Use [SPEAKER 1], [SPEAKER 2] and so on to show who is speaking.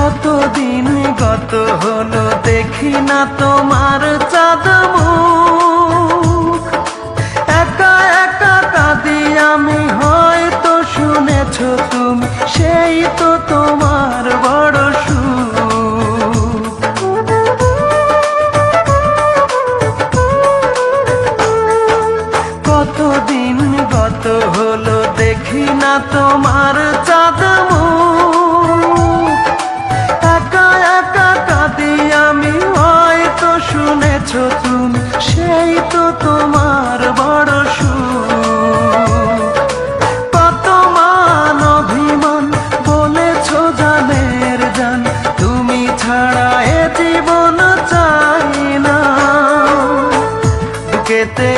[SPEAKER 1] কতদিন গত হলো দেখি না তোমার চাঁদ মুখ। একা একা কাঁদি আমি, হয়তো শুনেছ তুমি, সেই তো তোমার বড় সুখ। কতদিন গত হলো দেখি না তোমার চাঁদ মুখ। একা একা কাঁদি আমি, হয়তো শুনেছ তুমি, সেই তো তোমার বড় সুখ। কত মান অভিমান বলেছ জানের জান, তুমি ছাড়া এ জীবন চাই না। বুকেতে